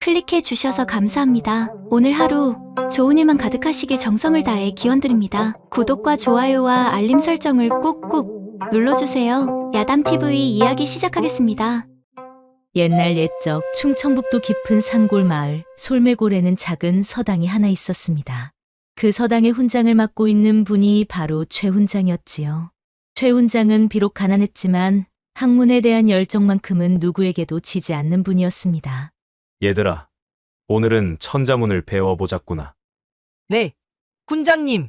클릭해 주셔서 감사합니다. 오늘 하루 좋은 일만 가득하시길 정성을 다해 기원드립니다. 구독과 좋아요와 알림 설정을 꾹꾹 눌러주세요. 야담TV 이야기 시작하겠습니다. 옛날 옛적 충청북도 깊은 산골 마을 솔매골에는 작은 서당이 하나 있었습니다. 그 서당의 훈장을 맡고 있는 분이 바로 최 훈장이었지요. 최 훈장은 비록 가난했지만 학문에 대한 열정만큼은 누구에게도 지지 않는 분이었습니다. 얘들아, 오늘은 천자문을 배워보자꾸나. 네, 훈장님.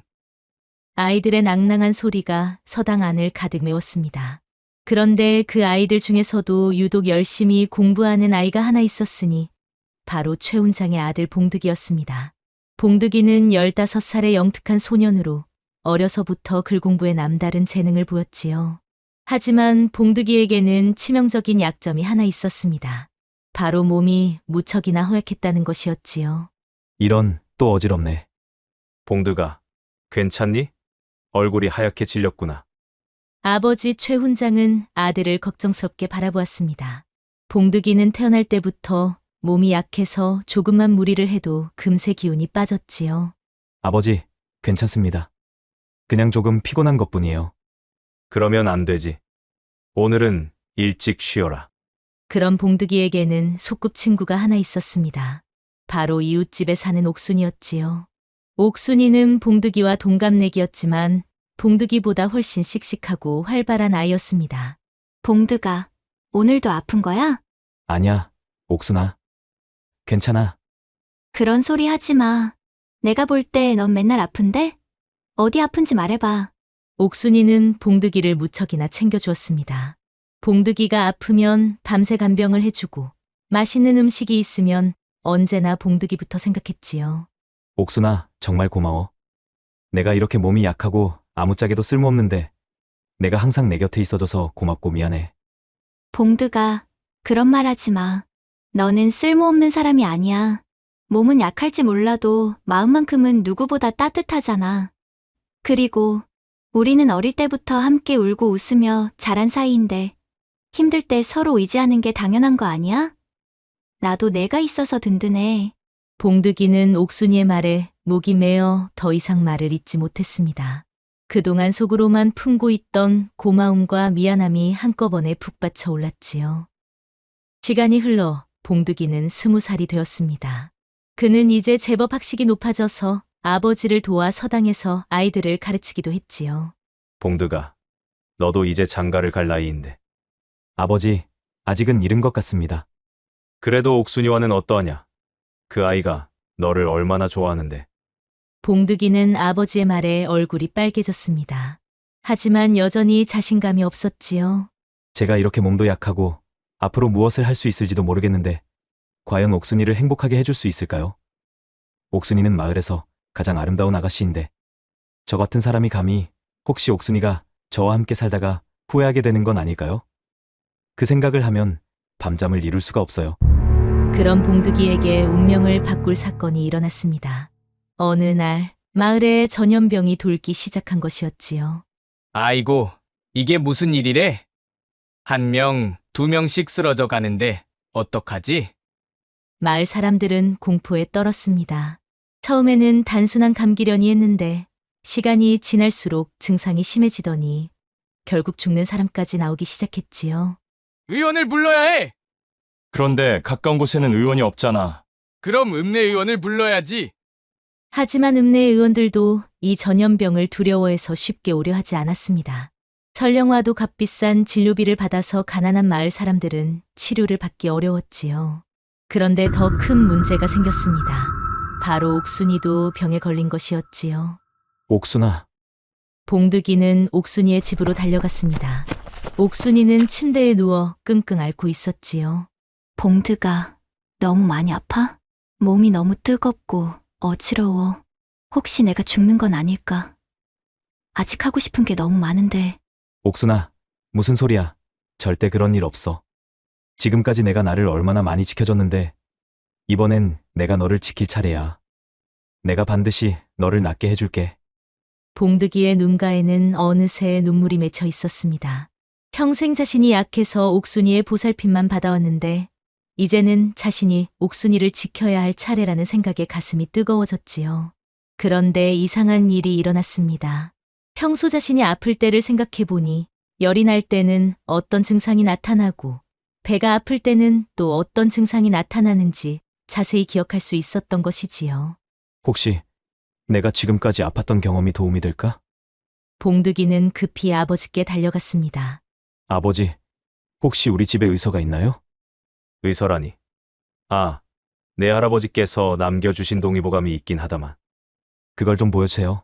아이들의 낭낭한 소리가 서당 안을 가득 메웠습니다. 그런데 그 아이들 중에서도 유독 열심히 공부하는 아이가 하나 있었으니 바로 최 훈장의 아들 봉득이였습니다. 봉득이는 15살의 영특한 소년으로 어려서부터 글 공부에 남다른 재능을 보였지요. 하지만 봉득이에게는 치명적인 약점이 하나 있었습니다. 바로 몸이 무척이나 허약했다는 것이었지요. 이런, 또 어지럽네. 봉드가, 괜찮니? 얼굴이 하얗게 질렸구나. 아버지 최 훈장은 아들을 걱정스럽게 바라보았습니다. 봉득이는 태어날 때부터 몸이 약해서 조금만 무리를 해도 금세 기운이 빠졌지요. 아버지, 괜찮습니다. 그냥 조금 피곤한 것뿐이에요. 그러면 안 되지. 오늘은 일찍 쉬어라. 그런 봉득이에게는 소꿉친구가 하나 있었습니다. 바로 이웃집에 사는 옥순이었지요. 옥순이는 봉득이와 동갑내기였지만 봉득이보다 훨씬 씩씩하고 활발한 아이였습니다. 봉드가, 오늘도 아픈 거야? 아니야, 옥순아. 괜찮아. 그런 소리 하지 마. 내가 볼 때 넌 맨날 아픈데? 어디 아픈지 말해봐. 옥순이는 봉득이를 무척이나 챙겨주었습니다. 봉득이가 아프면 밤새 간병을 해주고 맛있는 음식이 있으면 언제나 봉득이부터 생각했지요. 옥순아, 정말 고마워. 내가 이렇게 몸이 약하고 아무짝에도 쓸모없는데 내가 항상 내 곁에 있어줘서 고맙고 미안해. 봉드가, 그런 말 하지 마. 너는 쓸모없는 사람이 아니야. 몸은 약할지 몰라도 마음만큼은 누구보다 따뜻하잖아. 그리고 우리는 어릴 때부터 함께 울고 웃으며 자란 사이인데 힘들 때 서로 의지하는 게 당연한 거 아니야? 나도 내가 있어서 든든해. 봉득이는 옥순이의 말에 목이 메어 더 이상 말을 잇지 못했습니다. 그동안 속으로만 품고 있던 고마움과 미안함이 한꺼번에 북받쳐 올랐지요. 시간이 흘러 봉득이는 20살이 되었습니다. 그는 이제 제법 학식이 높아져서 아버지를 도와 서당에서 아이들을 가르치기도 했지요. 봉드가, 너도 이제 장가를 갈 나이인데. 아버지, 아직은 이른 것 같습니다. 그래도 옥순이와는 어떠하냐? 그 아이가 너를 얼마나 좋아하는데. 봉득이는 아버지의 말에 얼굴이 빨개졌습니다. 하지만 여전히 자신감이 없었지요. 제가 이렇게 몸도 약하고 앞으로 무엇을 할 수 있을지도 모르겠는데 과연 옥순이를 행복하게 해줄 수 있을까요? 옥순이는 마을에서 가장 아름다운 아가씨인데 저 같은 사람이 감히 혹시 옥순이가 저와 함께 살다가 후회하게 되는 건 아닐까요? 그 생각을 하면 밤잠을 이룰 수가 없어요. 그런 봉득이에게 운명을 바꿀 사건이 일어났습니다. 어느 날 마을에 전염병이 돌기 시작한 것이었지요. 아이고, 이게 무슨 일이래? 1명, 2명씩 쓰러져 가는데 어떡하지? 마을 사람들은 공포에 떨었습니다. 처음에는 단순한 감기려니 했는데 시간이 지날수록 증상이 심해지더니 결국 죽는 사람까지 나오기 시작했지요. 의원을 불러야 해! 그런데 가까운 곳에는 의원이 없잖아. 그럼 읍내 의원을 불러야지. 하지만 읍내 의원들도 이 전염병을 두려워해서 쉽게 오려 하지 않았습니다. 전령화도 값비싼 진료비를 받아서 가난한 마을 사람들은 치료를 받기 어려웠지요. 그런데 더 큰 문제가 생겼습니다. 바로 옥순이도 병에 걸린 것이었지요. 옥순아, 봉득이는 옥순이의 집으로 달려갔습니다. 옥순이는 침대에 누워 끙끙 앓고 있었지요. 봉드가, 너무 많이 아파? 몸이 너무 뜨겁고 어지러워. 혹시 내가 죽는 건 아닐까? 아직 하고 싶은 게 너무 많은데. 옥순아, 무슨 소리야. 절대 그런 일 없어. 지금까지 내가 나를 얼마나 많이 지켜줬는데 이번엔 내가 너를 지킬 차례야. 내가 반드시 너를 낫게 해줄게. 봉득이의 눈가에는 어느새 눈물이 맺혀 있었습니다. 평생 자신이 약해서 옥순이의 보살핌만 받아왔는데 이제는 자신이 옥순이를 지켜야 할 차례라는 생각에 가슴이 뜨거워졌지요. 그런데 이상한 일이 일어났습니다. 평소 자신이 아플 때를 생각해 보니 열이 날 때는 어떤 증상이 나타나고 배가 아플 때는 또 어떤 증상이 나타나는지 자세히 기억할 수 있었던 것이지요. 혹시 내가 지금까지 아팠던 경험이 도움이 될까? 봉득이는 급히 아버지께 달려갔습니다. 아버지, 혹시 우리 집에 의서가 있나요? 의서라니. 아, 내 할아버지께서 남겨주신 동의보감이 있긴 하다만. 그걸 좀 보여주세요.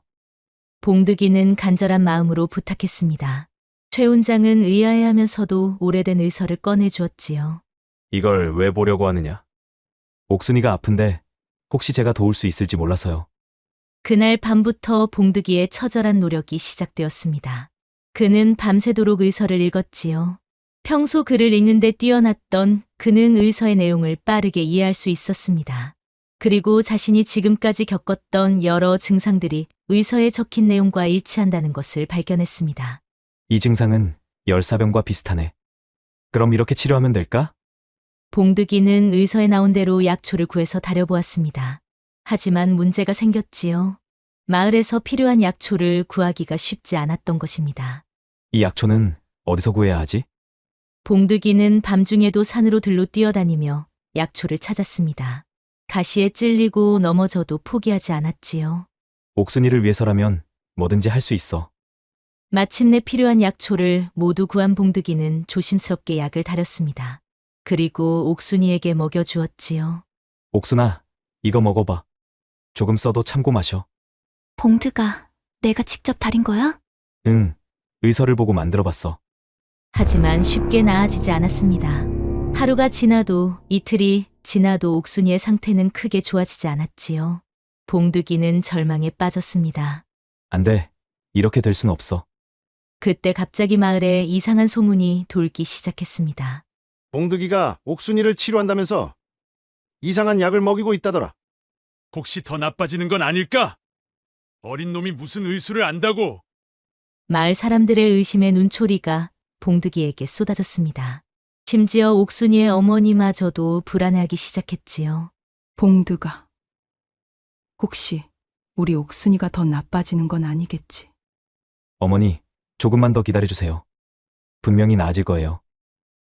봉득이는 간절한 마음으로 부탁했습니다. 최 훈장은 의아해하면서도 오래된 의서를 꺼내주었지요. 이걸 왜 보려고 하느냐? 옥순이가 아픈데 혹시 제가 도울 수 있을지 몰라서요. 그날 밤부터 봉득이의 처절한 노력이 시작되었습니다. 그는 밤새도록 의서를 읽었지요. 평소 글을 읽는데 뛰어났던 그는 의서의 내용을 빠르게 이해할 수 있었습니다. 그리고 자신이 지금까지 겪었던 여러 증상들이 의서에 적힌 내용과 일치한다는 것을 발견했습니다. 이 증상은 열사병과 비슷하네. 그럼 이렇게 치료하면 될까? 봉득이는 의서에 나온 대로 약초를 구해서 다려보았습니다. 하지만 문제가 생겼지요. 마을에서 필요한 약초를 구하기가 쉽지 않았던 것입니다. 이 약초는 어디서 구해야 하지? 봉득이는 밤중에도 산으로 들로 뛰어다니며 약초를 찾았습니다. 가시에 찔리고 넘어져도 포기하지 않았지요. 옥순이를 위해서라면 뭐든지 할 수 있어. 마침내 필요한 약초를 모두 구한 봉득이는 조심스럽게 약을 다렸습니다. 그리고 옥순이에게 먹여주었지요. 옥순아, 이거 먹어봐. 조금 써도 참고 마셔. 봉드가 내가 직접 다린 거야? 응, 의서를 보고 만들어봤어. 하지만 쉽게 나아지지 않았습니다. 하루가 지나도 이틀이 지나도 옥순이의 상태는 크게 좋아지지 않았지요. 봉득이는 절망에 빠졌습니다. 안 돼. 이렇게 될 순 없어. 그때 갑자기 마을에 이상한 소문이 돌기 시작했습니다. 봉득이가 옥순이를 치료한다면서 이상한 약을 먹이고 있다더라. 혹시 더 나빠지는 건 아닐까? 어린 놈이 무슨 의술을 안다고? 마을 사람들의 의심의 눈초리가 봉득이에게 쏟아졌습니다. 심지어 옥순이의 어머니마저도 불안해하기 시작했지요. 봉드가 혹시 우리 옥순이가 더 나빠지는 건 아니겠지? 어머니, 조금만 더 기다려주세요. 분명히 나아질 거예요.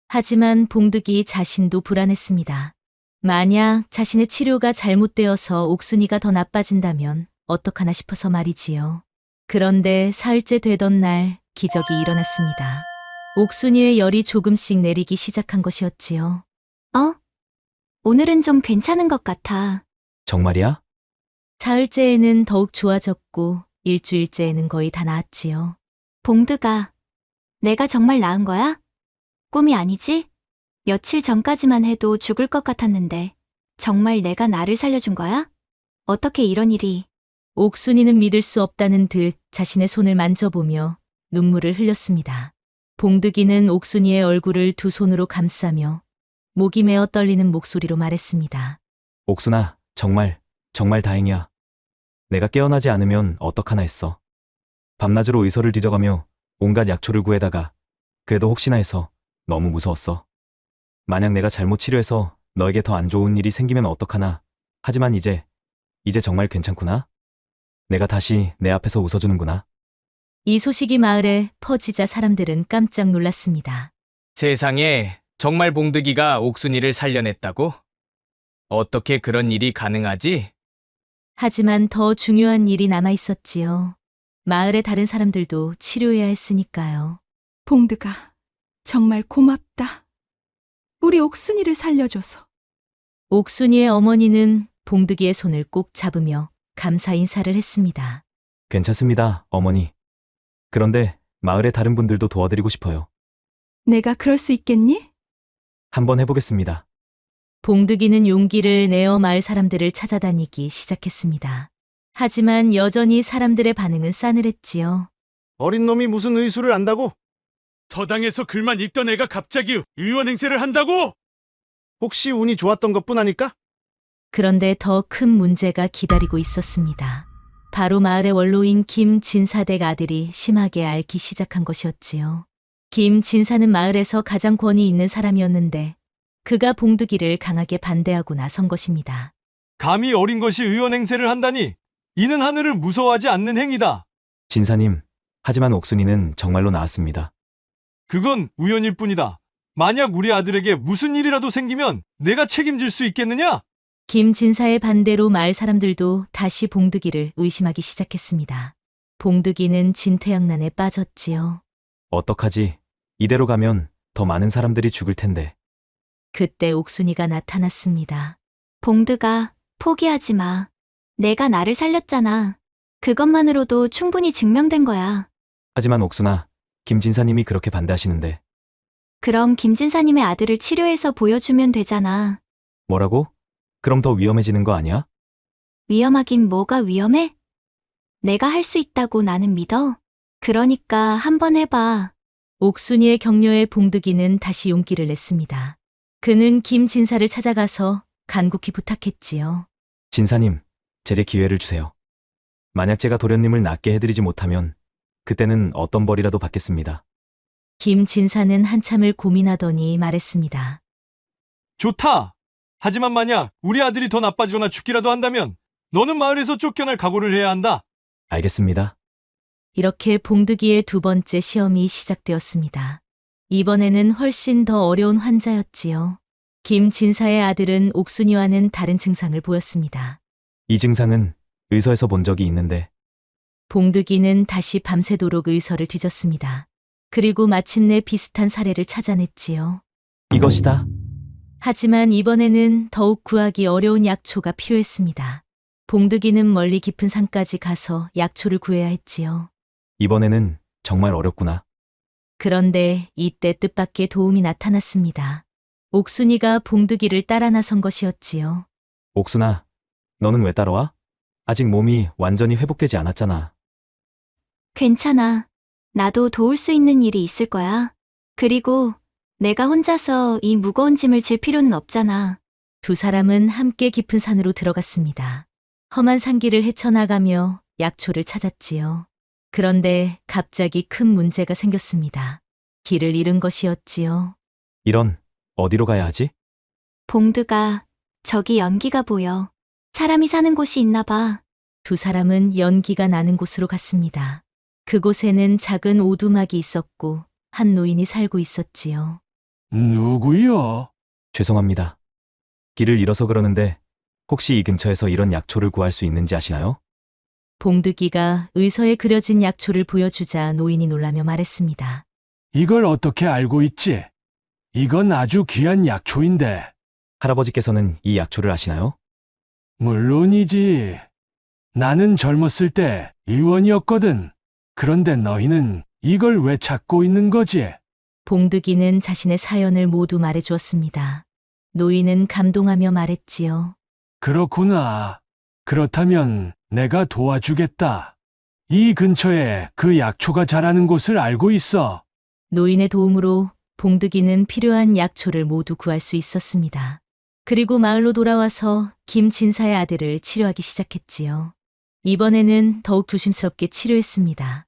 하지만 봉득이 자신도 불안했습니다. 만약 자신의 치료가 잘못되어서 옥순이가 더 나빠진다면 어떡하나 싶어서 말이지요. 그런데 사흘째 되던 날 기적이 일어났습니다. 옥순이의 열이 조금씩 내리기 시작한 것이었지요. 오늘은 좀 괜찮은 것 같아. 정말이야? 사흘째에는 더욱 좋아졌고 일주일째에는 거의 다 나았지요. 봉드가 내가 정말 나은 거야? 꿈이 아니지? 며칠 전까지만 해도 죽을 것 같았는데 정말 내가 나를 살려준 거야? 어떻게 이런 일이... 옥순이는 믿을 수 없다는 듯 자신의 손을 만져보며 눈물을 흘렸습니다. 봉득이는 옥순이의 얼굴을 두 손으로 감싸며 목이 메어 떨리는 목소리로 말했습니다. 옥순아, 정말 다행이야. 내가 깨어나지 않으면 어떡하나 했어. 밤낮으로 의서를 뒤져가며 온갖 약초를 구해다가 그래도 혹시나 해서 너무 무서웠어. 만약 내가 잘못 치료해서 너에게 더 안 좋은 일이 생기면 어떡하나. 하지만 이제 정말 괜찮구나. 내가 다시 내 앞에서 웃어주는구나. 이 소식이 마을에 퍼지자 사람들은 깜짝 놀랐습니다. 세상에 정말 봉득이가 옥순이를 살려냈다고? 어떻게 그런 일이 가능하지? 하지만 더 중요한 일이 남아 있었지요. 마을의 다른 사람들도 치료해야 했으니까요. 봉드가 정말 고맙다. 우리 옥순이를 살려줘서. 옥순이의 어머니는 봉득이의 손을 꼭 잡으며 감사 인사를 했습니다. 괜찮습니다, 어머니. 그런데 마을의 다른 분들도 도와드리고 싶어요. 내가 그럴 수 있겠니? 한번 해보겠습니다. 봉득이는 용기를 내어 마을 사람들을 찾아다니기 시작했습니다. 하지만 여전히 사람들의 반응은 싸늘했지요. 어린 놈이 무슨 의술을 안다고? 서당에서 글만 읽던 애가 갑자기 의원 행세를 한다고? 혹시 운이 좋았던 것뿐 아닐까? 그런데 더 큰 문제가 기다리고 있었습니다. 바로 마을의 원로인 김진사댁 아들이 심하게 앓기 시작한 것이었지요. 김진사는 마을에서 가장 권위 있는 사람이었는데 그가 봉득이를 강하게 반대하고 나선 것입니다. 감히 어린 것이 의원 행세를 한다니 이는 하늘을 무서워하지 않는 행위다. 진사님, 하지만 옥순이는 정말로 나았습니다. 그건 우연일 뿐이다. 만약 우리 아들에게 무슨 일이라도 생기면 내가 책임질 수 있겠느냐? 김진사의 반대로 마을 사람들도 다시 봉득이를 의심하기 시작했습니다. 봉득이는 진퇴양난에 빠졌지요. 어떡하지? 이대로 가면 더 많은 사람들이 죽을 텐데. 그때 옥순이가 나타났습니다. 봉드가 포기하지 마. 내가 나를 살렸잖아. 그것만으로도 충분히 증명된 거야. 하지만 옥순아, 김진사님이 그렇게 반대하시는데. 그럼 김진사님의 아들을 치료해서 보여주면 되잖아. 뭐라고? 그럼 더 위험해지는 거 아니야? 위험하긴 뭐가 위험해? 내가 할 수 있다고 나는 믿어. 그러니까 한번 해봐. 옥순이의 격려에 봉득이는 다시 용기를 냈습니다. 그는 김진사를 찾아가서 간곡히 부탁했지요. 진사님, 제게 기회를 주세요. 만약 제가 도련님을 낫게 해드리지 못하면 그때는 어떤 벌이라도 받겠습니다. 김진사는 한참을 고민하더니 말했습니다. 좋다. 하지만 만약 우리 아들이 더 나빠지거나 죽기라도 한다면 너는 마을에서 쫓겨날 각오를 해야 한다. 알겠습니다. 이렇게 봉득이의 두 번째 시험이 시작되었습니다. 이번에는 훨씬 더 어려운 환자였지요. 김진사의 아들은 옥순이와는 다른 증상을 보였습니다. 이 증상은 의서에서 본 적이 있는데. 봉득이는 다시 밤새도록 의서를 뒤졌습니다. 그리고 마침내 비슷한 사례를 찾아냈지요. 이것이다. 하지만 이번에는 더욱 구하기 어려운 약초가 필요했습니다. 봉득이는 멀리 깊은 산까지 가서 약초를 구해야 했지요. 이번에는 정말 어렵구나. 그런데 이때 뜻밖의 도움이 나타났습니다. 옥순이가 봉득이를 따라 나선 것이었지요. 옥순아, 너는 왜 따라와? 아직 몸이 완전히 회복되지 않았잖아. 괜찮아. 나도 도울 수 있는 일이 있을 거야. 그리고 내가 혼자서 이 무거운 짐을 질 필요는 없잖아. 두 사람은 함께 깊은 산으로 들어갔습니다. 험한 산길을 헤쳐나가며 약초를 찾았지요. 그런데 갑자기 큰 문제가 생겼습니다. 길을 잃은 것이었지요. 이런, 어디로 가야 하지? 봉드가 저기 연기가 보여. 사람이 사는 곳이 있나 봐. 두 사람은 연기가 나는 곳으로 갔습니다. 그곳에는 작은 오두막이 있었고 한 노인이 살고 있었지요. 누구요? 죄송합니다. 길을 잃어서 그러는데 혹시 이 근처에서 이런 약초를 구할 수 있는지 아시나요? 봉득이가 의서에 그려진 약초를 보여주자 노인이 놀라며 말했습니다. 이걸 어떻게 알고 있지? 이건 아주 귀한 약초인데. 할아버지께서는 이 약초를 아시나요? 물론이지. 나는 젊었을 때 의원이었거든. 그런데 너희는 이걸 왜 찾고 있는 거지? 봉득이는 자신의 사연을 모두 말해주었습니다. 노인은 감동하며 말했지요. 그렇구나. 그렇다면 내가 도와주겠다. 이 근처에 그 약초가 자라는 곳을 알고 있어. 노인의 도움으로 봉득이는 필요한 약초를 모두 구할 수 있었습니다. 그리고 마을로 돌아와서 김진사의 아들을 치료하기 시작했지요. 이번에는 더욱 조심스럽게 치료했습니다.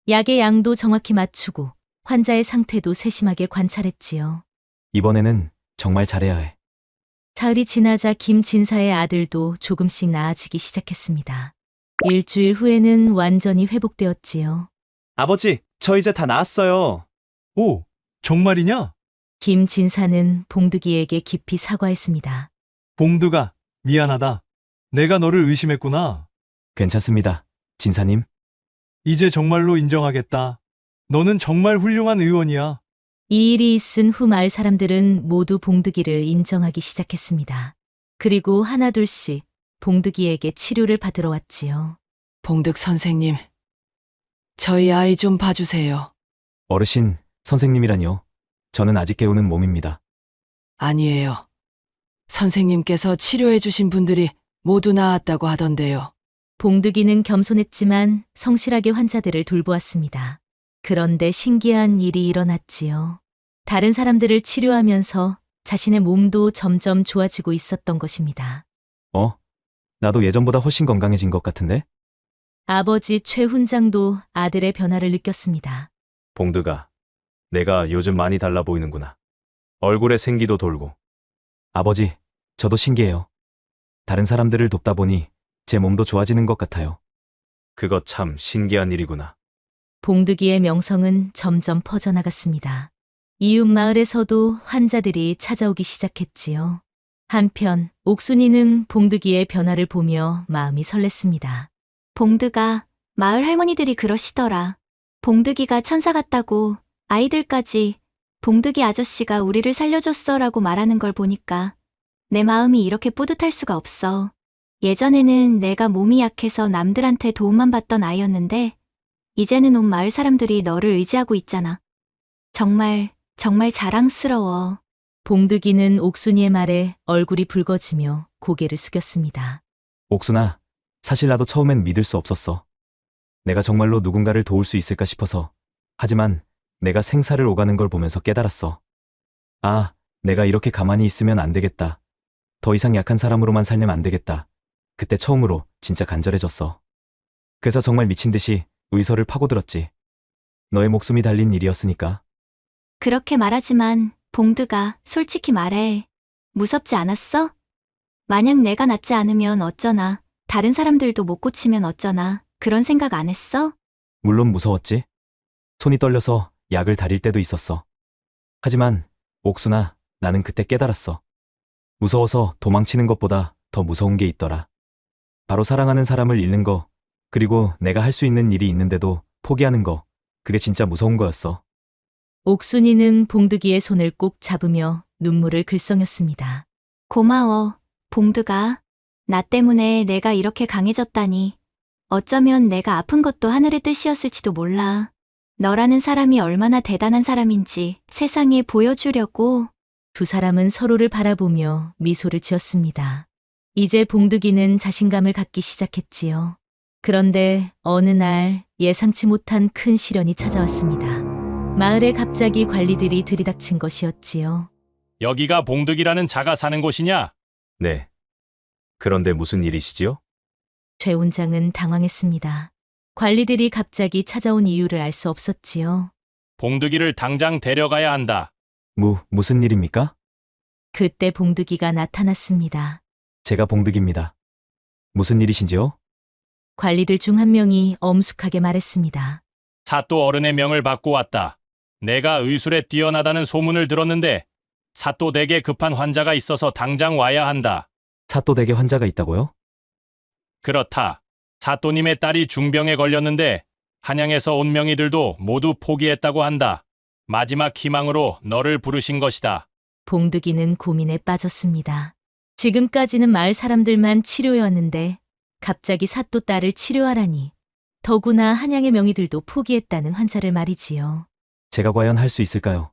약의 양도 정확히 맞추고 환자의 상태도 세심하게 관찰했지요. 이번에는 정말 잘해야 해. 사흘이 지나자 김진사의 아들도 조금씩 나아지기 시작했습니다. 일주일 후에는 완전히 회복되었지요. 아버지, 저 이제 다 나았어요. 오, 정말이냐? 김진사는 봉득이에게 깊이 사과했습니다. 봉두가 미안하다. 내가 너를 의심했구나. 괜찮습니다. 진사님. 이제 정말로 인정하겠다. 너는 정말 훌륭한 의원이야. 이 일이 있은 후 마을 사람들은 모두 봉득이를 인정하기 시작했습니다. 그리고 하나둘씩 봉득이에게 치료를 받으러 왔지요. 봉득 선생님, 저희 아이 좀 봐주세요. 어르신, 선생님이라니요. 저는 아직 깨우는 몸입니다. 아니에요. 선생님께서 치료해주신 분들이 모두 나았다고 하던데요. 봉득이는 겸손했지만 성실하게 환자들을 돌보았습니다. 그런데 신기한 일이 일어났지요. 다른 사람들을 치료하면서 자신의 몸도 점점 좋아지고 있었던 것입니다. 나도 예전보다 훨씬 건강해진 것 같은데? 아버지 최 훈장도 아들의 변화를 느꼈습니다. 봉드가, 내가 요즘 많이 달라 보이는구나. 얼굴에 생기도 돌고 아버지, 저도 신기해요. 다른 사람들을 돕다 보니 제 몸도 좋아지는 것 같아요. 그거 참 신기한 일이구나. 봉득이의 명성은 점점 퍼져나갔습니다. 이웃 마을에서도 환자들이 찾아오기 시작했지요. 한편 옥순이는 봉득이의 변화를 보며 마음이 설렜습니다. 봉득아, 마을 할머니들이 그러시더라. 봉득이가 천사 같다고 아이들까지 봉득이 아저씨가 우리를 살려줬어라고 말하는 걸 보니까 내 마음이 이렇게 뿌듯할 수가 없어. 예전에는 내가 몸이 약해서 남들한테 도움만 받던 아이였는데 이제는 온 마을 사람들이 너를 의지하고 있잖아. 정말 자랑스러워. 봉득이는 옥순이의 말에 얼굴이 붉어지며 고개를 숙였습니다. 옥순아, 사실 나도 처음엔 믿을 수 없었어. 내가 정말로 누군가를 도울 수 있을까 싶어서. 하지만 내가 생사를 오가는 걸 보면서 깨달았어. 아, 내가 이렇게 가만히 있으면 안 되겠다. 더 이상 약한 사람으로만 살면 안 되겠다. 그때 처음으로 진짜 간절해졌어. 그래서 정말 미친 듯이 의서를 파고들었지. 너의 목숨이 달린 일이었으니까. 그렇게 말하지만 봉득아, 솔직히 말해. 무섭지 않았어? 만약 내가 낫지 않으면 어쩌나, 다른 사람들도 못 고치면 어쩌나, 그런 생각 안 했어? 물론 무서웠지. 손이 떨려서 약을 다릴 때도 있었어. 하지만 옥순아, 나는 그때 깨달았어. 무서워서 도망치는 것보다 더 무서운 게 있더라. 바로 사랑하는 사람을 잃는 거, 그리고 내가 할 수 있는 일이 있는데도 포기하는 거, 그게 진짜 무서운 거였어. 옥순이는 봉득이의 손을 꼭 잡으며 눈물을 글썽였습니다. 고마워, 봉득아. 나 때문에 내가 이렇게 강해졌다니. 어쩌면 내가 아픈 것도 하늘의 뜻이었을지도 몰라. 너라는 사람이 얼마나 대단한 사람인지 세상에 보여주려고. 두 사람은 서로를 바라보며 미소를 지었습니다. 이제 봉득이는 자신감을 갖기 시작했지요. 그런데 어느 날 예상치 못한 큰 시련이 찾아왔습니다. 마을에 갑자기 관리들이 들이닥친 것이었지요. 여기가 봉득이라는 자가 사는 곳이냐? 네. 그런데 무슨 일이시지요? 최 원장은 당황했습니다. 관리들이 갑자기 찾아온 이유를 알 수 없었지요. 봉득이를 당장 데려가야 한다. 무슨 일입니까? 그때 봉득이가 나타났습니다. 제가 봉득입니다. 무슨 일이신지요? 관리들 중 한 명이 엄숙하게 말했습니다. 사또 어른의 명을 받고 왔다. 내가 의술에 뛰어나다는 소문을 들었는데 사또 댁에 급한 환자가 있어서 당장 와야 한다. 사또댁에 환자가 있다고요? 그렇다. 사또님의 딸이 중병에 걸렸는데 한양에서 온 명의들도 모두 포기했다고 한다. 마지막 희망으로 너를 부르신 것이다. 봉득이는 고민에 빠졌습니다. 지금까지는 마을 사람들만 치료해왔는데 갑자기 사또 딸을 치료하라니. 더구나 한양의 명의들도 포기했다는 환자를 말이지요. 제가 과연 할 수 있을까요?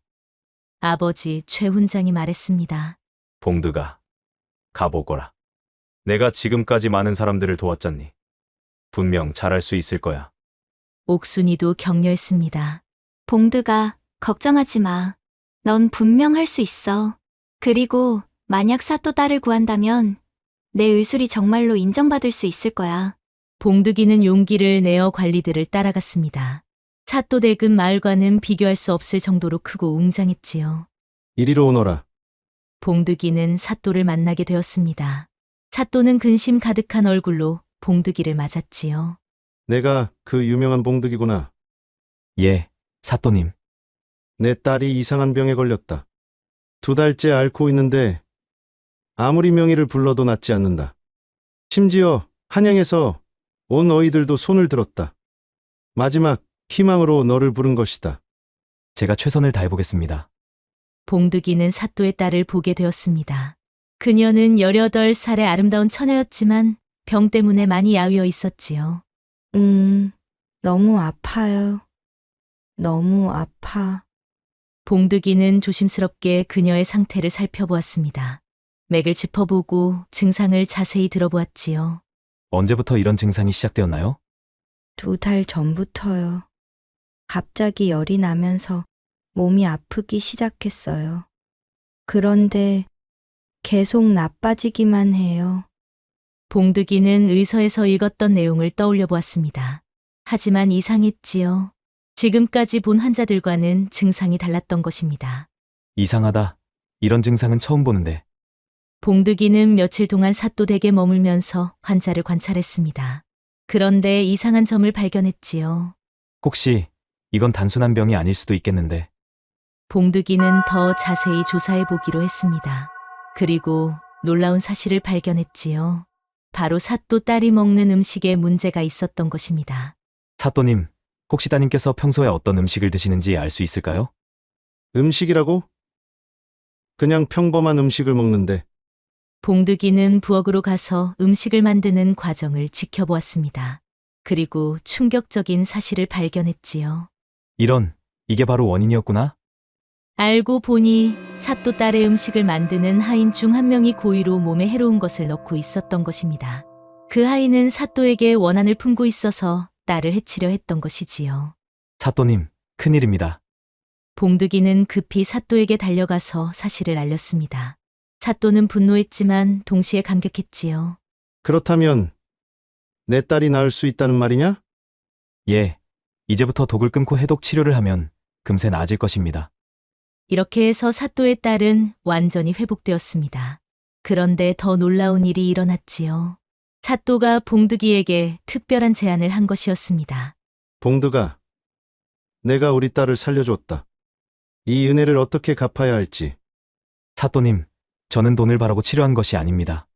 아버지 최 훈장이 말했습니다. 봉득아, 가보거라. 내가 지금까지 많은 사람들을 도왔잖니. 분명 잘할 수 있을 거야. 옥순이도 격려했습니다. 봉득아, 걱정하지 마. 넌 분명 할 수 있어. 그리고 만약 사또 딸을 구한다면 내 의술이 정말로 인정받을 수 있을 거야. 봉득이는 용기를 내어 관리들을 따라갔습니다. 사또댁은 마을과는 비교할 수 없을 정도로 크고 웅장했지요. 이리로 오너라. 봉득이는 사또를 만나게 되었습니다. 사또는 근심 가득한 얼굴로 봉득이를 맞았지요. 내가 그 유명한 봉득이구나. 예, 사또님. 내 딸이 이상한 병에 걸렸다. 2달째 앓고 있는데 아무리 명의를 불러도 낫지 않는다. 심지어 한양에서 온 어이들도 손을 들었다. 마지막 희망으로 너를 부른 것이다. 제가 최선을 다해보겠습니다. 봉득이는 사또의 딸을 보게 되었습니다. 그녀는 18살의 아름다운 처녀였지만 병 때문에 많이 야위어 있었지요. 너무 아파요. 너무 아파. 봉득이는 조심스럽게 그녀의 상태를 살펴보았습니다. 맥을 짚어보고 증상을 자세히 들어보았지요. 언제부터 이런 증상이 시작되었나요? 2달 전부터요. 갑자기 열이 나면서 몸이 아프기 시작했어요. 그런데 계속 나빠지기만 해요. 봉득이는 의서에서 읽었던 내용을 떠올려 보았습니다. 하지만 이상했지요. 지금까지 본 환자들과는 증상이 달랐던 것입니다. 이상하다. 이런 증상은 처음 보는데. 봉득이는 며칠 동안 사또댁에 머물면서 환자를 관찰했습니다. 그런데 이상한 점을 발견했지요. 혹시 이건 단순한 병이 아닐 수도 있겠는데. 봉득이는 더 자세히 조사해 보기로 했습니다. 그리고 놀라운 사실을 발견했지요. 바로 사또 딸이 먹는 음식에 문제가 있었던 것입니다. 사또님, 혹시 따님께서 평소에 어떤 음식을 드시는지 알 수 있을까요? 음식이라고? 그냥 평범한 음식을 먹는데. 봉득이는 부엌으로 가서 음식을 만드는 과정을 지켜보았습니다. 그리고 충격적인 사실을 발견했지요. 이게 바로 원인이었구나? 알고 보니 사또 딸의 음식을 만드는 하인 중 한 명이 고의로 몸에 해로운 것을 넣고 있었던 것입니다. 그 하인은 사또에게 원한을 품고 있어서 딸을 해치려 했던 것이지요. 사또님, 큰일입니다. 봉득이는 급히 사또에게 달려가서 사실을 알렸습니다. 사또는 분노했지만 동시에 감격했지요. 그렇다면 내 딸이 나을 수 있다는 말이냐? 예, 이제부터 독을 끊고 해독 치료를 하면 금세 나아질 것입니다. 이렇게 해서 사또의 딸은 완전히 회복되었습니다. 그런데 더 놀라운 일이 일어났지요. 사또가 봉득이에게 특별한 제안을 한 것이었습니다. 봉득아, 내가 우리 딸을 살려줬다. 이 은혜를 어떻게 갚아야 할지. 사또님, 저는 돈을 바라고 치료한 것이 아닙니다.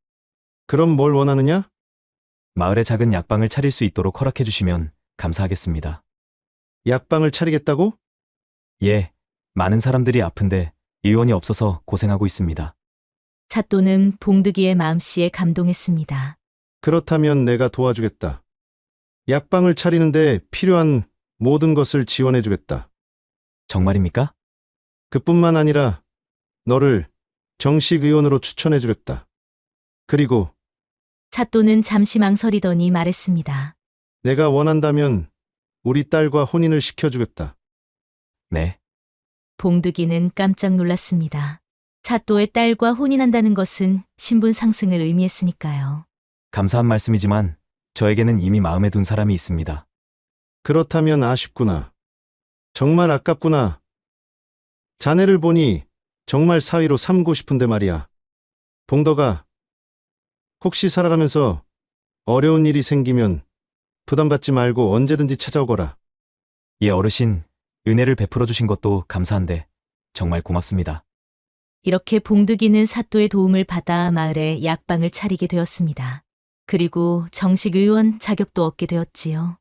그럼 뭘 원하느냐? 마을에 작은 약방을 차릴 수 있도록 허락해 주시면 감사하겠습니다. 약방을 차리겠다고? 예, 많은 사람들이 아픈데 의원이 없어서 고생하고 있습니다. 사또는 봉득이의 마음씨에 감동했습니다. 그렇다면 내가 도와주겠다. 약방을 차리는데 필요한 모든 것을 지원해주겠다. 정말입니까? 그뿐만 아니라 너를 정식 의원으로 추천해주겠다. 그리고 사또는 잠시 망설이더니 말했습니다. 내가 원한다면 우리 딸과 혼인을 시켜주겠다. 네. 봉득이는 깜짝 놀랐습니다. 사또의 딸과 혼인한다는 것은 신분 상승을 의미했으니까요. 감사한 말씀이지만 저에게는 이미 마음에 둔 사람이 있습니다. 그렇다면 아쉽구나. 정말 아깝구나. 자네를 보니 정말 사위로 삼고 싶은데 말이야. 봉덕아, 혹시 살아가면서 어려운 일이 생기면 부담받지 말고 언제든지 찾아오거라. 예, 어르신, 은혜를 베풀어 주신 것도 감사한데 정말 고맙습니다. 이렇게 봉득이는 사또의 도움을 받아 마을에 약방을 차리게 되었습니다. 그리고 정식 의원 자격도 얻게 되었지요.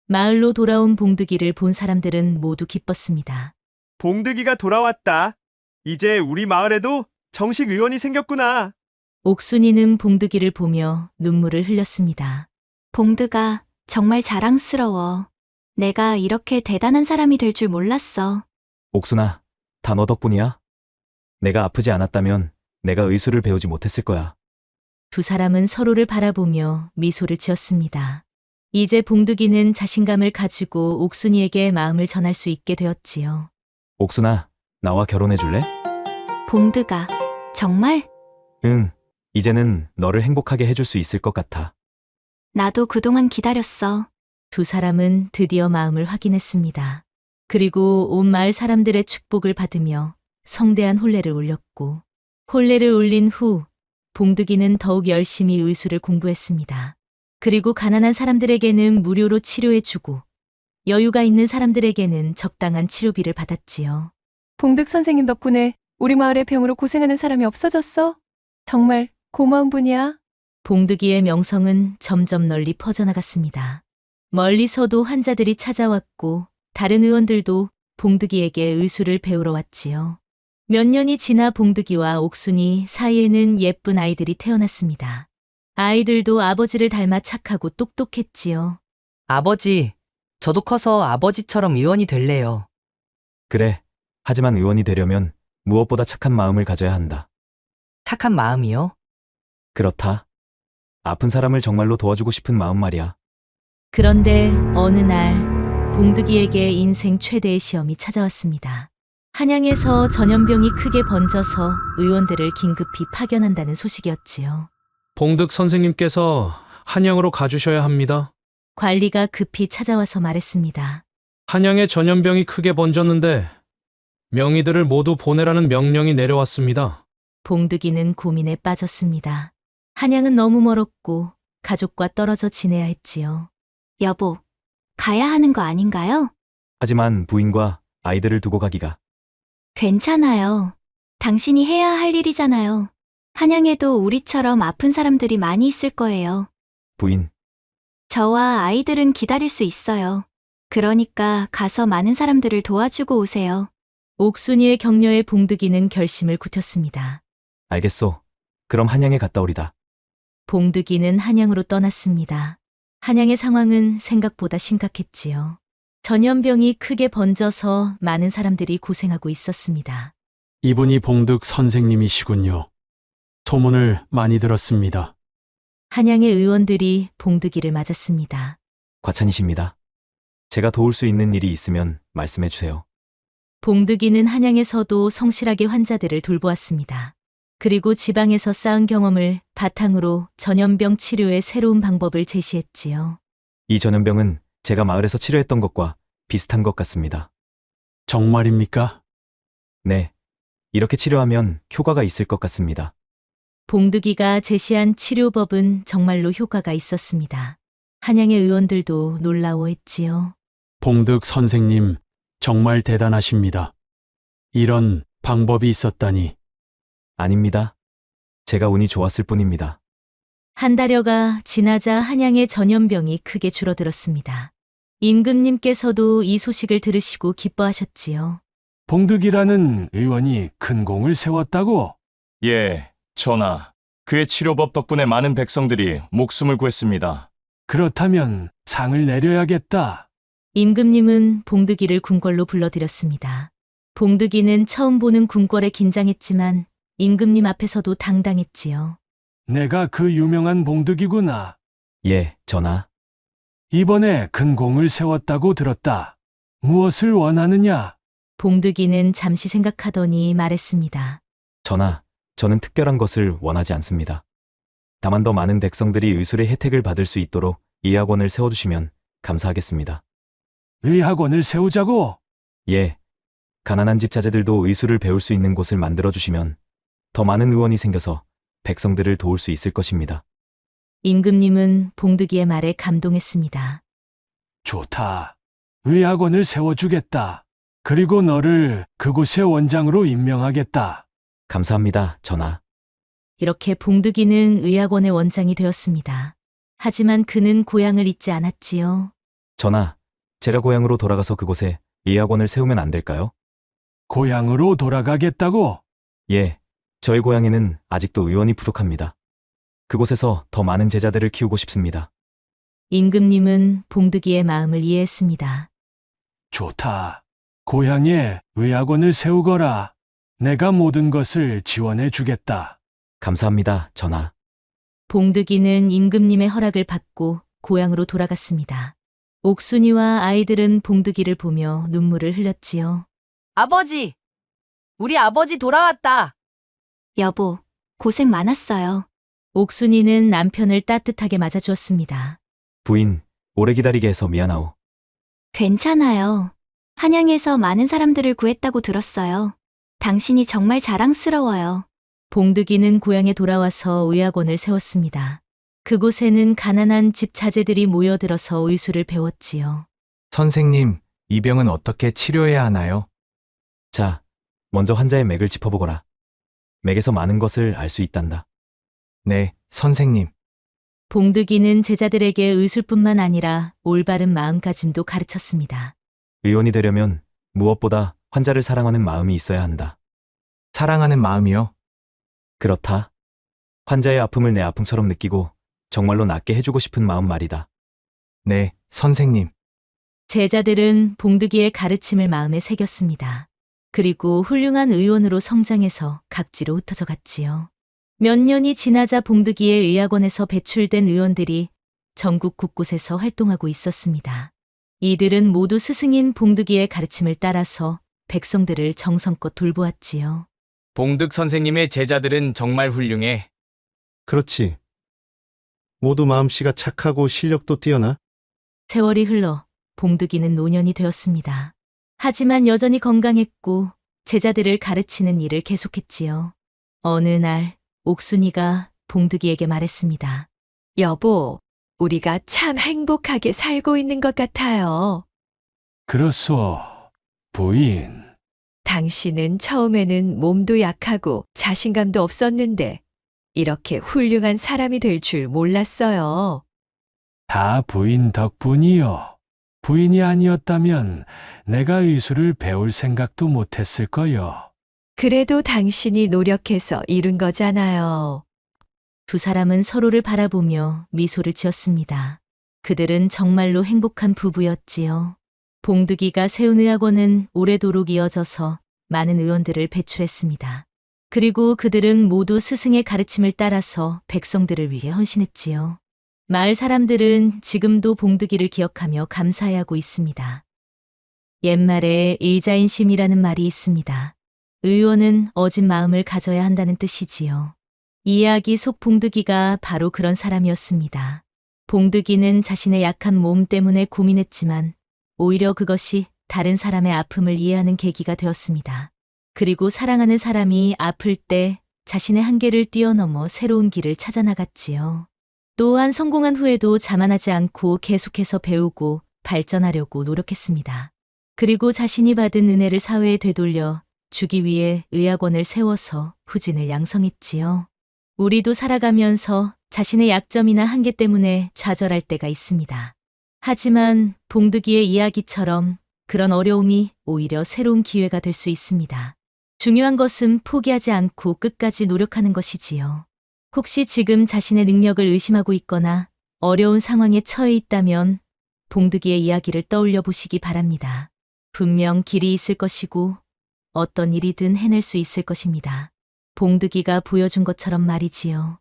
마을로 돌아온 봉득이를 본 사람들은 모두 기뻤습니다. 봉득이가 돌아왔다. 이제 우리 마을에도 정식 의원이 생겼구나. 옥순이는 봉득이를 보며 눈물을 흘렸습니다. 봉득아, 정말 자랑스러워. 내가 이렇게 대단한 사람이 될 줄 몰랐어. 옥순아, 다 너 덕분이야. 내가 아프지 않았다면 내가 의술을 배우지 못했을 거야. 두 사람은 서로를 바라보며 미소를 지었습니다. 이제 봉득이는 자신감을 가지고 옥순이에게 마음을 전할 수 있게 되었지요. 옥순아, 나와 결혼해 줄래? 봉득아, 정말? 응, 이제는 너를 행복하게 해줄 수 있을 것 같아. 나도 그동안 기다렸어. 두 사람은 드디어 마음을 확인했습니다. 그리고 온 마을 사람들의 축복을 받으며 성대한 혼례를 올렸고, 혼례를 올린 후 봉득이는 더욱 열심히 의술을 공부했습니다. 그리고 가난한 사람들에게는 무료로 치료해주고 여유가 있는 사람들에게는 적당한 치료비를 받았지요. 봉득 선생님 덕분에 우리 마을의 병으로 고생하는 사람이 없어졌어. 정말 고마운 분이야. 봉득이의 명성은 점점 널리 퍼져나갔습니다. 멀리서도 환자들이 찾아왔고 다른 의원들도 봉득이에게 의술을 배우러 왔지요. 몇 년이 지나 봉득이와 옥순이 사이에는 예쁜 아이들이 태어났습니다. 아이들도 아버지를 닮아 착하고 똑똑했지요. 아버지, 저도 커서 아버지처럼 의원이 될래요. 그래, 하지만 의원이 되려면 무엇보다 착한 마음을 가져야 한다. 착한 마음이요? 그렇다. 아픈 사람을 정말로 도와주고 싶은 마음 말이야. 그런데 어느 날 봉득이에게 인생 최대의 시험이 찾아왔습니다. 한양에서 전염병이 크게 번져서 의원들을 긴급히 파견한다는 소식이었지요. 봉득 선생님께서 한양으로 가주셔야 합니다. 관리가 급히 찾아와서 말했습니다. 한양에 전염병이 크게 번졌는데 명의들을 모두 보내라는 명령이 내려왔습니다. 봉득이는 고민에 빠졌습니다. 한양은 너무 멀었고 가족과 떨어져 지내야 했지요. 여보, 가야 하는 거 아닌가요? 하지만 부인과 아이들을 두고 가기가. 괜찮아요. 당신이 해야 할 일이잖아요. 한양에도 우리처럼 아픈 사람들이 많이 있을 거예요. 부인, 저와 아이들은 기다릴 수 있어요. 그러니까 가서 많은 사람들을 도와주고 오세요. 옥순이의 격려에 봉득이는 결심을 굳혔습니다. 알겠소. 그럼 한양에 갔다 오리다. 봉득이는 한양으로 떠났습니다. 한양의 상황은 생각보다 심각했지요. 전염병이 크게 번져서 많은 사람들이 고생하고 있었습니다. 이분이 봉득 선생님이시군요. 소문을 많이 들었습니다. 한양의 의원들이 봉득이를 맞았습니다. 과찬이십니다. 제가 도울 수 있는 일이 있으면 말씀해 주세요. 봉득이는 한양에서도 성실하게 환자들을 돌보았습니다. 그리고 지방에서 쌓은 경험을 바탕으로 전염병 치료의 새로운 방법을 제시했지요. 이 전염병은 제가 마을에서 치료했던 것과 비슷한 것 같습니다. 정말입니까? 네. 이렇게 치료하면 효과가 있을 것 같습니다. 봉득이가 제시한 치료법은 정말로 효과가 있었습니다. 한양의 의원들도 놀라워했지요. 봉득 선생님, 정말 대단하십니다. 이런 방법이 있었다니. 아닙니다. 제가 운이 좋았을 뿐입니다. 한 달여가 지나자 한양의 전염병이 크게 줄어들었습니다. 임금님께서도 이 소식을 들으시고 기뻐하셨지요. 봉득이라는 의원이 큰 공을 세웠다고? 예, 전하. 그의 치료법 덕분에 많은 백성들이 목숨을 구했습니다. 그렇다면 상을 내려야겠다. 임금님은 봉득이를 궁궐로 불러들였습니다. 봉득이는 처음 보는 궁궐에 긴장했지만 임금님 앞에서도 당당했지요. 내가 그 유명한 봉득이구나. 예, 전하. 이번에 큰 공을 세웠다고 들었다. 무엇을 원하느냐? 봉득이는 잠시 생각하더니 말했습니다. 전하, 저는 특별한 것을 원하지 않습니다. 다만 더 많은 백성들이 의술의 혜택을 받을 수 있도록 이 학원을 세워주시면 감사하겠습니다. 의학원을 세우자고? 예. 가난한 집 자제들도 의술을 배울 수 있는 곳을 만들어주시면 더 많은 의원이 생겨서 백성들을 도울 수 있을 것입니다. 임금님은 봉득이의 말에 감동했습니다. 좋다. 의학원을 세워주겠다. 그리고 너를 그곳의 원장으로 임명하겠다. 감사합니다, 전하. 이렇게 봉득이는 의학원의 원장이 되었습니다. 하지만 그는 고향을 잊지 않았지요. 전하, 제가 고향으로 돌아가서 그곳에 의학원을 세우면 안 될까요? 고향으로 돌아가겠다고? 예, 저희 고향에는 아직도 의원이 부족합니다. 그곳에서 더 많은 제자들을 키우고 싶습니다. 임금님은 봉득이의 마음을 이해했습니다. 좋다. 고향에 의학원을 세우거라. 내가 모든 것을 지원해 주겠다. 감사합니다, 전하. 봉득이는 임금님의 허락을 받고 고향으로 돌아갔습니다. 옥순이와 아이들은 봉득이를 보며 눈물을 흘렸지요. 아버지! 우리 아버지 돌아왔다! 여보, 고생 많았어요. 옥순이는 남편을 따뜻하게 맞아주었습니다. 부인, 오래 기다리게 해서 미안하오. 괜찮아요. 한양에서 많은 사람들을 구했다고 들었어요. 당신이 정말 자랑스러워요. 봉득이는 고향에 돌아와서 의학원을 세웠습니다. 그곳에는 가난한 집 자제들이 모여들어서 의술을 배웠지요. 선생님, 이 병은 어떻게 치료해야 하나요? 자, 먼저 환자의 맥을 짚어보거라. 맥에서 많은 것을 알 수 있단다. 네, 선생님. 봉득이는 제자들에게 의술뿐만 아니라 올바른 마음가짐도 가르쳤습니다. 의원이 되려면 무엇보다 환자를 사랑하는 마음이 있어야 한다. 사랑하는 마음이요? 그렇다. 환자의 아픔을 내 아픔처럼 느끼고 정말로 낫게 해주고 싶은 마음 말이다. 네, 선생님. 제자들은 봉득이의 가르침을 마음에 새겼습니다. 그리고 훌륭한 의원으로 성장해서 각지로 흩어져 갔지요. 몇 년이 지나자 봉득이의 의학원에서 배출된 의원들이 전국 곳곳에서 활동하고 있었습니다. 이들은 모두 스승인 봉득이의 가르침을 따라서 백성들을 정성껏 돌보았지요. 봉득 선생님의 제자들은 정말 훌륭해. 그렇지. 모두 마음씨가 착하고 실력도 뛰어나. 세월이 흘러 봉득이는 노년이 되었습니다. 하지만 여전히 건강했고 제자들을 가르치는 일을 계속했지요. 어느 날 옥순이가 봉득이에게 말했습니다. 여보, 우리가 참 행복하게 살고 있는 것 같아요. 그렇소, 부인. 당신은 처음에는 몸도 약하고 자신감도 없었는데 이렇게 훌륭한 사람이 될 줄 몰랐어요. 다 부인 덕분이요. 부인이 아니었다면 내가 의술을 배울 생각도 못했을 거요. 그래도 당신이 노력해서 이룬 거잖아요. 두 사람은 서로를 바라보며 미소를 지었습니다. 그들은 정말로 행복한 부부였지요. 봉득이가 세운 의학원은 오래도록 이어져서 많은 의원들을 배출했습니다. 그리고 그들은 모두 스승의 가르침을 따라서 백성들을 위해 헌신했지요. 마을 사람들은 지금도 봉득이를 기억하며 감사해하고 있습니다. 옛말에 의자인심이라는 말이 있습니다. 의원은 어진 마음을 가져야 한다는 뜻이지요. 이 이야기 속 봉득이가 바로 그런 사람이었습니다. 봉득이는 자신의 약한 몸 때문에 고민했지만 오히려 그것이 다른 사람의 아픔을 이해하는 계기가 되었습니다. 그리고 사랑하는 사람이 아플 때 자신의 한계를 뛰어넘어 새로운 길을 찾아 나갔지요. 또한 성공한 후에도 자만하지 않고 계속해서 배우고 발전하려고 노력했습니다. 그리고 자신이 받은 은혜를 사회에 되돌려 주기 위해 의학원을 세워서 후진을 양성했지요. 우리도 살아가면서 자신의 약점이나 한계 때문에 좌절할 때가 있습니다. 하지만 봉득이의 이야기처럼 그런 어려움이 오히려 새로운 기회가 될 수 있습니다. 중요한 것은 포기하지 않고 끝까지 노력하는 것이지요. 혹시 지금 자신의 능력을 의심하고 있거나 어려운 상황에 처해 있다면 봉득이의 이야기를 떠올려 보시기 바랍니다. 분명 길이 있을 것이고 어떤 일이든 해낼 수 있을 것입니다. 봉득이가 보여준 것처럼 말이지요.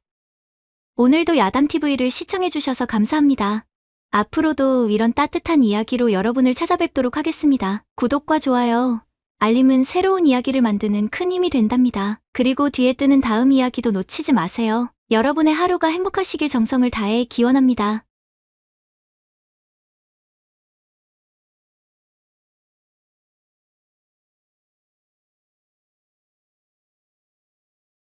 오늘도 야담TV를 시청해주셔서 감사합니다. 앞으로도 이런 따뜻한 이야기로 여러분을 찾아뵙도록 하겠습니다. 구독과 좋아요, 알림은 새로운 이야기를 만드는 큰 힘이 된답니다. 그리고 뒤에 뜨는 다음 이야기도 놓치지 마세요. 여러분의 하루가 행복하시길 정성을 다해 기원합니다.